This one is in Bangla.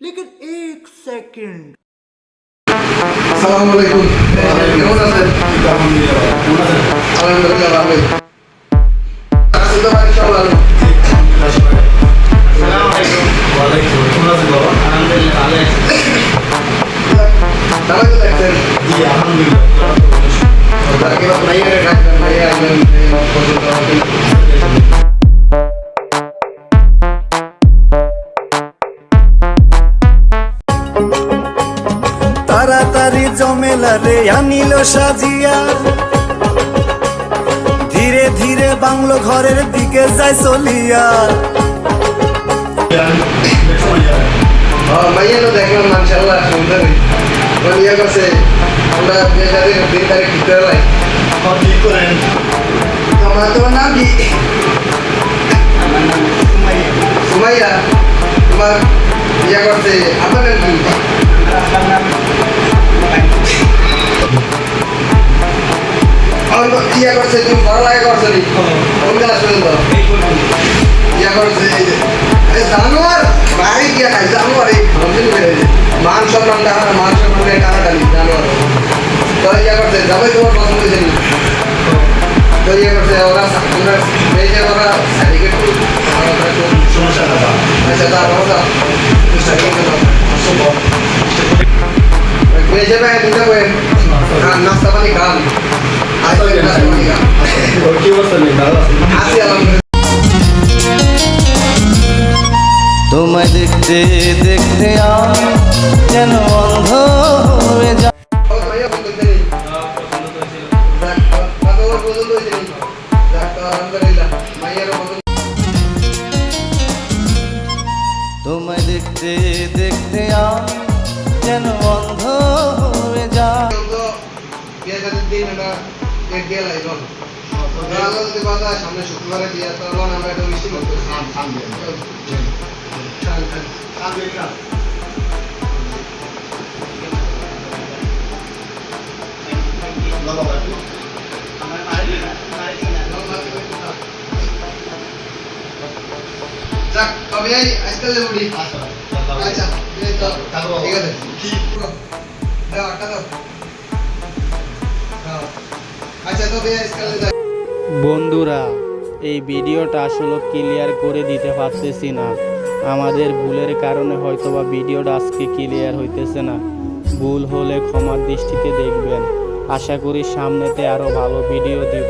लेकिन एक सेकंड। আসসালামু আলাইকুম। কেমন আছেন? আলহামদুলিল্লাহ ভালোই। আছি তো ভাই, সব ভালো। তাহলে তো দেখছেন। তাকে তো ভাইয়া ডাকবেন, ভাইয়া আসবেন, পছন্দ হবে। তাড়াতাড়ি জমেলা রে আনিল সাজিয়া, ধীরে ধীরে বাংলো ঘরের দিকে যায় চলিয়া। ভাইয়া তো দেখলাম মাশাআল্লাহ সুন্দর। ভাইয়া কাছে আমরা বিয়ের দিন তারিখ ঠিক করে লাই। ঠিক করেন। তোমার তো নাম কি? সুমাইয়া। তোমার বিয়ে করছে আপনার নাম কি? আমার ইয়া করছে, তুমি পড়ালেখা করছো নি? কোন ক্লাস পর্যন্ত? ইয়া করছে জানোয়ার বাড়ি গিয়া খাই জানোয়ার, এই মান সম্মানটা মান সম্মানের টানাটানি জানোয়ার। তো ইয়া করছে যাবে, তোমার পছন্দ হয়েছে নি? তো ইয়া করছে ওরা আমরা মেয়েদের ওরা সার্টিফিকেট সমস্যা না। আচ্ছা তার কথা মেয়েদের ভাই দুটা বই খান, নাস্তা পানি খান, নাস্তা পানি খান। কি অবস্থা নেই, ভালো আছেন? আছি আলহামদুলিল্লাহ। তোমায় দেখতে দেখতে আমি যেন অন্ধ হয়ে যা। ভাইয়া ফোন করতে নেই। যাক, কথা বলার পছন্দ হয়েছে নি? যাক, আলহামদুলিল্লাহ মাইয়ারও পছন্দ। তোমায় দেখতে দেখতে আমি যেন অন্ধ হয়ে যা। তো বিয়ে শাদীর দিন একটা ডেট দিয়ে লাইল। আল্লাহ যদি কথা হয়, সামনে শুক্রবারে বিয়ে, তো আমরা একটা মিষ্টি করতে যাক, তবে আজকাল উঠি। আচ্ছা এই তো, ঠিক আছে। দাও, আটটা দাও। হ্যাঁ। আচ্ছা তবে আজকাল যাই। বন্ধুরা, এই ভিডিওটা আসলে ক্লিয়ার করে দিতে পারতেছি না। আমাদের ভুলের কারণে হয়তোবা ভিডিওটা আজকে ক্লিয়ার হইতেছে না। ভুল হলে ক্ষমার দৃষ্টিতে দেখবেন। আশা করি সামনেতে আরো ভালো ভিডিও দিব।